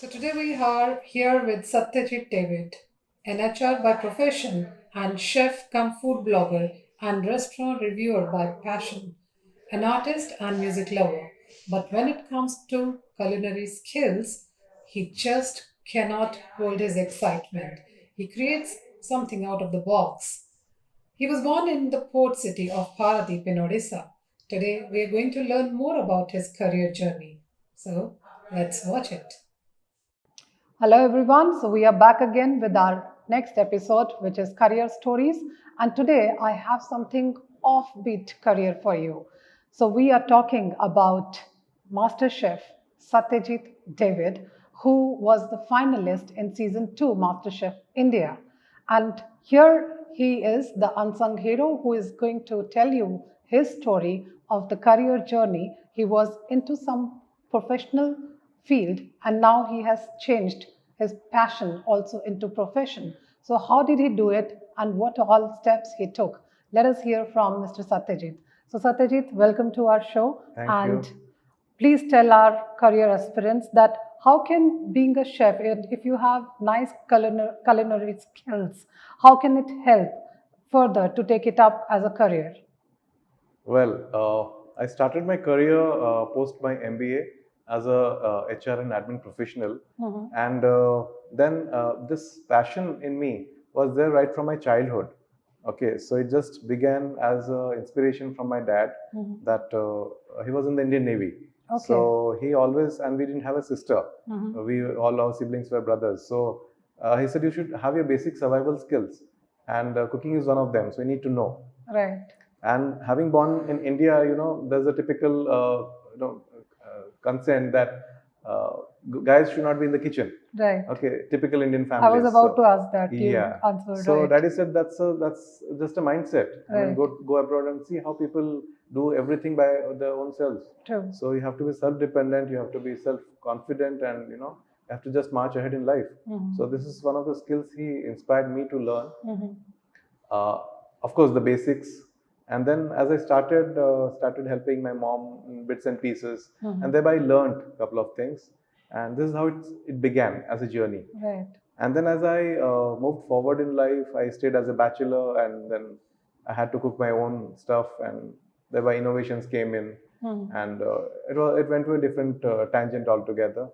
So today we are here with Satyajit David, an HR by profession and chef come food blogger and restaurant reviewer by passion, an artist and music lover. But when it comes to culinary skills, he just cannot hold his excitement. He creates something out of the box. He was born in the port city of Paradip in Odisha. Today we are going to learn more about his career journey. So let's watch it. Hello, everyone. So, we are back again with our next episode, which is Career Stories. And today I have something offbeat career for you. So, we are talking about Master Chef Satyajit David, who was the finalist in season 2 Master Chef India. And here he is, the unsung hero, who is going to tell you his story of the career journey. He was into some professional field and now he has changed his passion also into profession. So, how did he do it and what all steps he took? Let us hear from Mr. Satyajit. So, Satyajit, welcome to our show. Thank And you. please tell our career aspirants that how can being a chef, and if you have nice culinary skills, how can it help further to take it up as a career? Well, I started my career post my MBA as a HR and admin professional, and then this passion in me was there right from my childhood. Okay, so it just began as an inspiration from my dad that he was in the Indian Navy. Okay. So he always, and we didn't have a sister. We all our siblings were brothers. So he said you should have your basic survival skills, and cooking is one of them. So you need to know. Right. And having born in India, there's a typical, consent that guys should not be in the kitchen. Right. Okay, typical Indian I was families. about So, to ask that. You yeah. answered So right. daddy said that's just a mindset. I mean, Right. go abroad and see how people do everything by their own selves. True. So you have to be self-dependent. You have to be self-confident, and you have to just march ahead in life. So this is one of the skills he inspired me to learn. uh, of course the basics, and then as I started helping my mom in bits and pieces, and thereby learned a couple of things, and this is how it began as a journey. Right. And then as I moved forward in life, I stayed as a bachelor, and then I had to cook my own stuff, and thereby innovations came in. And it went to a different tangent altogether.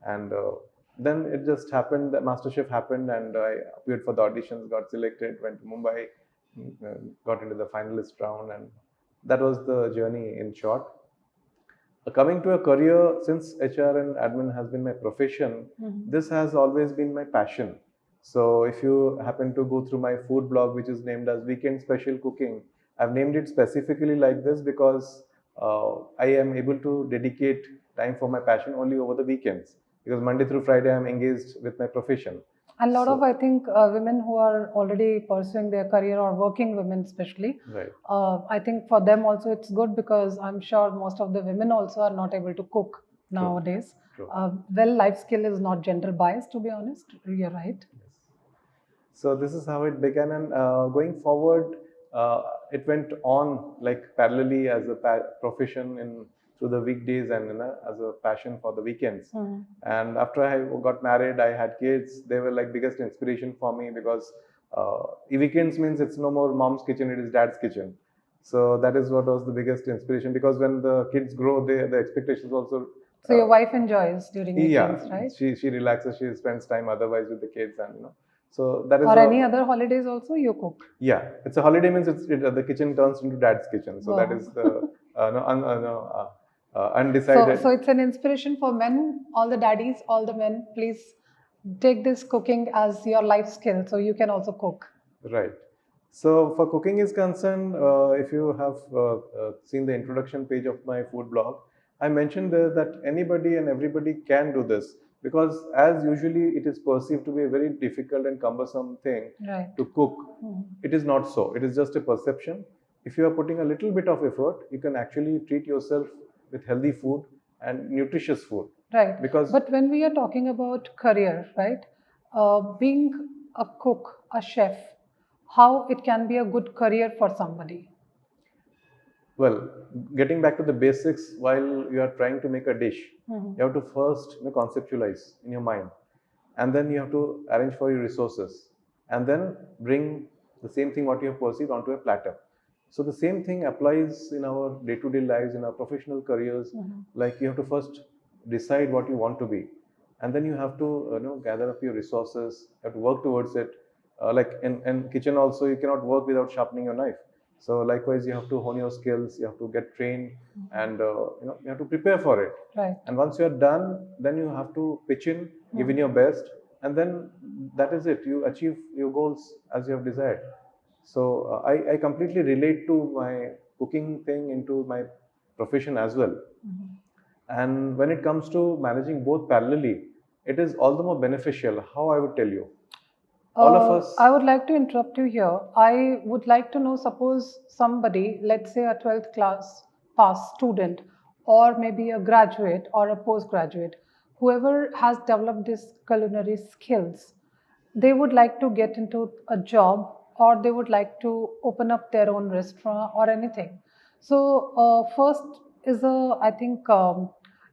And then it just happened that MasterChef happened, and I appeared for the auditions, got selected, went to Mumbai, got into the finalist round, and that was the journey in short. Coming to a career, since HR and admin has been my profession, this has always been my passion. So if you happen to go through my food blog, which is named as Weekend Special Cooking, I've named it specifically like this because I am able to dedicate time for my passion only over the weekends, because Monday through Friday I'm engaged with my profession. And a lot of, So- I think, women who are already pursuing their career or working women, especially, Right. I think for them also it's good because I'm sure most of the women also are not able to cook nowadays. True. Well, life skill is not gender biased, to be honest. You're right. So this is how it began, and going forward, it went on like parallelly as a profession in through the weekdays, and as a passion for the weekends. And after I got married, I had kids. They were like biggest inspiration for me, because weekends means it's no more mom's kitchen; it is dad's kitchen. So that is what was the biggest inspiration, because when the kids grow, the expectations also. So your wife enjoys during weekends, Yeah, right? she relaxes. She spends time otherwise with the kids, and so that is. Or any other holidays also you cook? Yeah, it's a holiday means the kitchen turns into dad's kitchen. So that Wow. is the undecided. So it's an inspiration for men, all the daddies, all the men. Please take this cooking as your life skill, so you can also cook. Right. So for cooking is concerned, if you have seen the introduction page of my food blog, I mentioned there that anybody and everybody can do this, because as usually it is perceived to be a very difficult and cumbersome thing Right. to cook. It is not so. It is just a perception. If you are putting a little bit of effort, you can actually treat yourself with healthy food and nutritious food. Right. Because But when we are talking about career, right, being a cook, a chef, how it can be a good career for somebody? Well, getting back to the basics, while you are trying to make a dish, Mhm. you have to first conceptualize in your mind, and then you have to arrange for your resources, and then bring the same thing what you have perceived onto a platter. So the same thing applies in our day-to-day lives, in our professional careers. Mhm. Like you have to first decide what you want to be, and then you have to gather up your resources. You have to work towards it. Like in kitchen also, you cannot work without sharpening your knife. So likewise, you have to hone your skills. You have to get trained, and you have to prepare for it. Right. And once you are done, then you have to pitch in, give in your best, and then that is it. You achieve your goals as you have desired. So I completely relate to my cooking thing into my profession as well. And when it comes to managing both parallelly, it is all the more beneficial. How I would tell you, all of us. I would like to interrupt you here. I would like to know, suppose somebody, let's say a 12th class pass student, or maybe a graduate or a postgraduate, whoever has developed these culinary skills, they would like to get into a job, or they would like to open up their own restaurant or anything. So, first is I think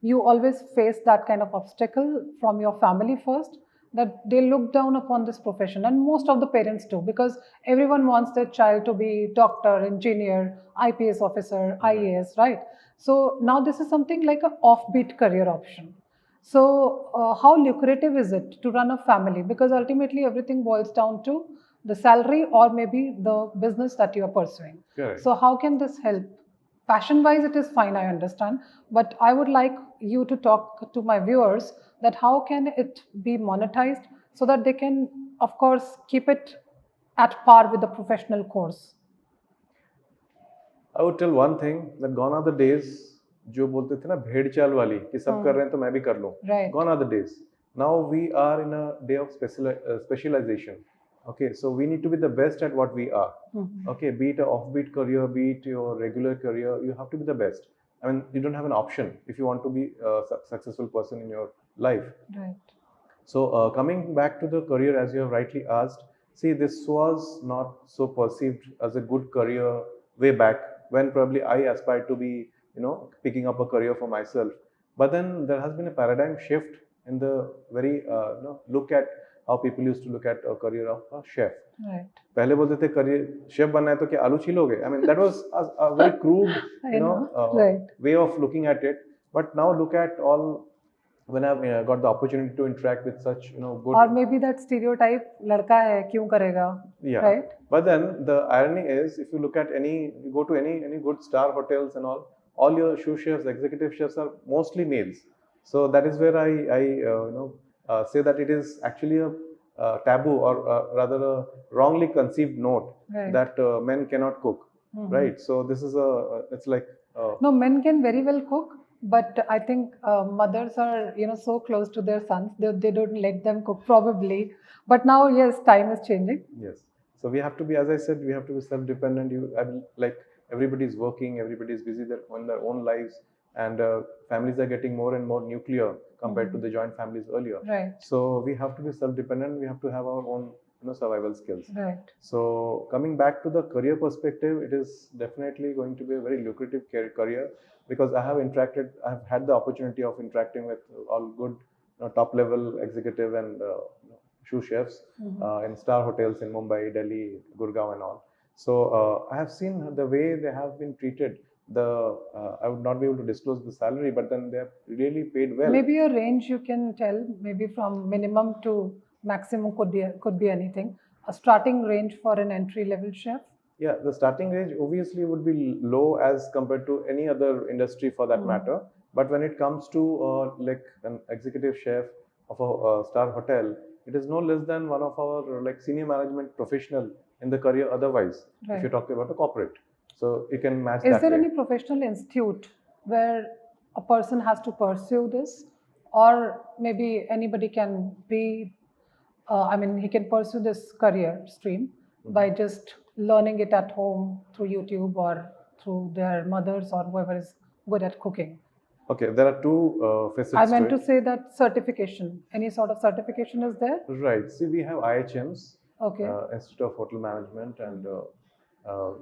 you always face that kind of obstacle from your family first, that they look down upon this profession, and most of the parents do, because everyone wants their child to be doctor, engineer, IPS officer, IAS, right? So now this is something like a offbeat career option. So how lucrative is it to run a family? Because ultimately everything boils down to the salary or maybe the business that you are pursuing. Correct. So how can this help? Passion wise, it is fine, I understand, but I would like you to talk to my viewers that how can it be monetized so that they can, of course, keep it at par with the professional course. I would tell one thing, that gone are the days जो बोलते थे ना भेड़ चाल वाली कि सब कर रहे हैं तो मैं भी कर लूं. Right. Gone are the days. Now we are in a day of specialization. Okay, so we need to be the best at what we are. Okay, be it an offbeat career, be it your regular career, you have to be the best. I mean, you don't have an option if you want to be a successful person in your life. Right. So coming back to the career, as you have rightly asked, see, this was not so perceived as a good career way back when probably I aspired to be, picking up a career for myself. But then there has been a paradigm shift in the very, look at how people used to look at a career of a chef. Right. पहले बोलते थे career chef बनना है तो क्या आलू छीलोगे? I mean, that was a very crude, Right. way of looking at it. But now look at all, when I've got the opportunity to interact with such good, Or maybe that stereotype, लड़का है क्यों करेगा? yeah, Right. But then the irony is, if you look at you go to any good star hotels and all your sous chefs, executive chefs are mostly males. So that is where I say that it is actually a taboo, or rather a wrongly conceived note, Right. that men cannot cook, right? So this is it's like No, men can very well cook, but I think mothers are, so close to their sons. They don't let them cook probably. But now, yes, time is changing. Yes. So we have to be, as I said, we have to be self-dependent. Like everybody is working, everybody is busy on their own lives, and families are getting more and more nuclear compared to the joint families earlier. Right. So we have to be self-dependent. We have to have our own, survival skills. Right. So coming back to the career perspective, it is definitely going to be a very lucrative career, because I have had the opportunity of interacting with all good, top level executive and sous chefs in star hotels in Mumbai, Delhi, Gurgaon, and all. So I have seen the way they have been treated. I would not be able to disclose the salary, but then they are really paid well. Maybe a range you can tell, maybe from minimum to maximum could be anything. A starting range for an entry level chef. Yeah, the starting range obviously would be low as compared to any other industry for that matter. But when it comes to like an executive chef of a star hotel, it is no less than one of our like senior management professional in the career otherwise. If Right. you're talking about a corporate, so you can match Is that there way. any professional institute where a person has to pursue this, or maybe anybody can be? I mean, he can pursue this career stream by just learning it at home through YouTube or through their mothers or whoever is good at cooking. Okay, there are two facets I meant to to it. say that certification. Any sort of certification is there? Right. See, we have IHMs, Okay. Institute of Hotel Management, and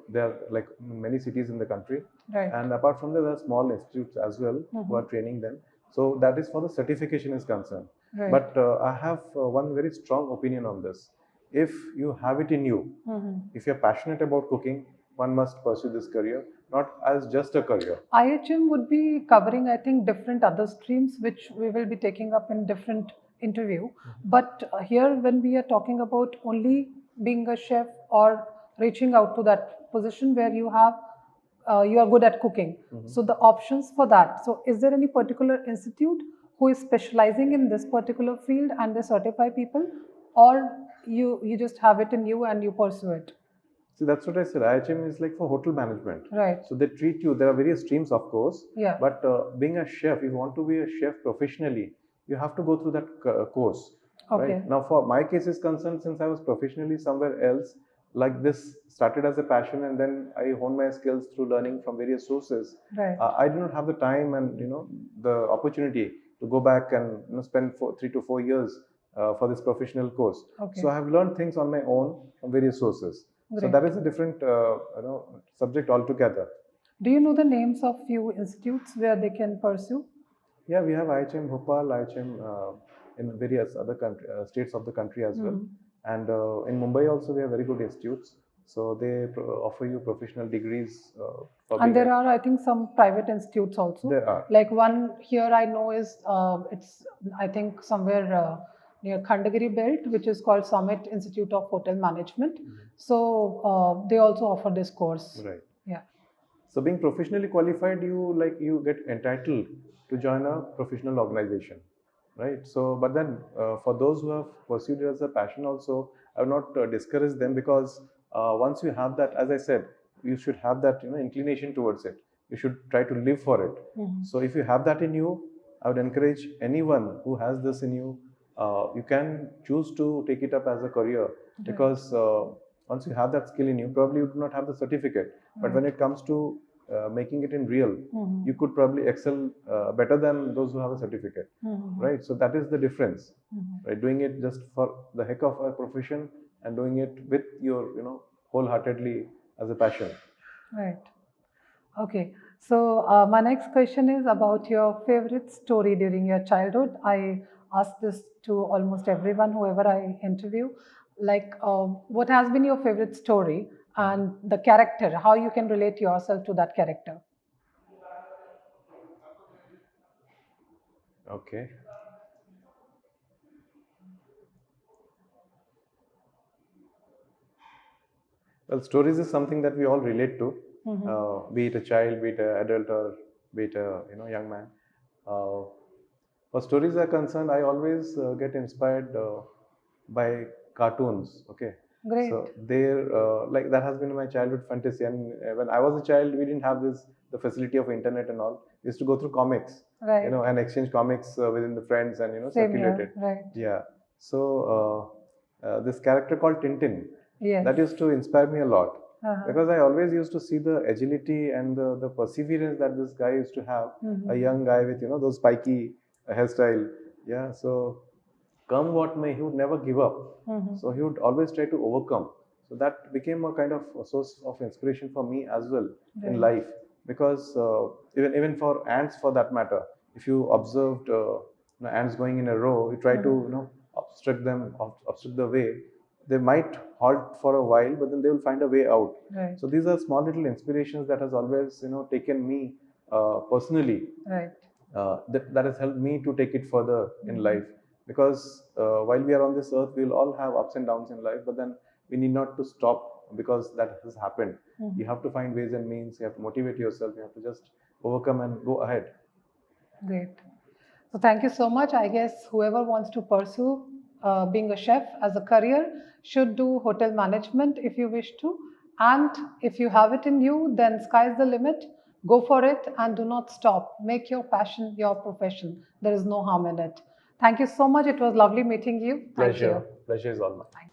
There are like many cities in the country, Right. and apart from that, there are small institutes as well who are training them. So that is for the certification is concerned. Right. But I have one very strong opinion on this. If you have it in you, if you're passionate about cooking, one must pursue this career, not as just a career. IHM would be covering, I think, different other streams, which we will be taking up in different interview. But here, when we are talking about only being a chef or reaching out to that position where you have, you are good at cooking. So the options for that. So is there any particular institute who is specializing in this particular field and they certify people, or you just have it in you and you pursue it? See, that's what I said. IHM is like for hotel management. Right. So they treat you. There are various streams, of course. Yeah. But being a chef, if you want to be a chef professionally, you have to go through that course. Okay. Right. Now, for my case is concerned, since I was professionally somewhere else, like this started as a passion, and then I honed my skills through learning from various sources. Right. I did not have the time and the opportunity to go back and spend 3 to 4 years for this professional course. Okay. So I have learned things on my own from various sources. Great. So that is a different subject altogether. Do you know the names of few institutes where they can pursue? Yeah, we have IHM Bhopal, IHM in various other states of the country as well. And in Mumbai also we have very good institutes. So they offer you professional degrees. And there are, I think, some private institutes also. There are. Like one here I know is, it's I think somewhere near Khandagiri belt, which is called Summit Institute of Hotel Management. So they also offer this course. Right. Yeah. So being professionally qualified, you get entitled to join a professional organization, right? So, but then for those who have pursued it as a passion also, I would not discourage them, because once you have that, as I said, you should have that inclination towards it. You should try to live for it. So if you have that in you, I would encourage anyone who has this in you, you can choose to take it up as a career, because once you have that skill in you, probably you do not have the certificate, but when it comes to making it in real, you could probably excel better than those who have a certificate, right? So that is the difference, right? Doing it just for the heck of a profession and doing it with your, wholeheartedly as a passion. Right. Okay. So my next question is about your favorite story during your childhood. I ask this to almost everyone, whoever I interview. Like, what has been your favorite story and the character, how you can relate yourself to that character? Okay. Well, stories is something that we all relate to, be it a child, be it an adult, or be it a young man. For stories are concerned, I always get inspired by cartoons. Okay. Great. So like that has been my childhood fantasy. And when I was a child, we didn't have the facility of internet and all. We used to go through comics, Right. and exchange comics within the friends and Same circulate here. it. Right. Yeah. So this character called Tintin, Yes. that used to inspire me a lot, because I always used to see the agility and the perseverance that this guy used to have. A young guy with those spiky hairstyle. Yeah. So come what may, he would never give up. So he would always try to overcome. So that became a kind of a source of inspiration for me as well in life, because even for ants, for that matter, if you observed ants going in a row, you try to obstruct the way. They might halt for a while, but then they will find a way out. Right. So these are small little inspirations that has always taken me personally. Right. That has helped me to take it further in life, because while we are on this earth, we will all have ups and downs in life, but then we need not to stop because that has happened. You have to find ways and means. You have to motivate yourself. You have to just overcome and go ahead. Great. So thank you so much. I guess whoever wants to pursue being a chef as a career should do hotel management if you wish to. And if you have it in you, then sky's the limit. Go for it and do not stop. Make your passion your profession. There is no harm in it. Thank you so much. It was lovely meeting you. Thank Pleasure. you. Pleasure is all mine.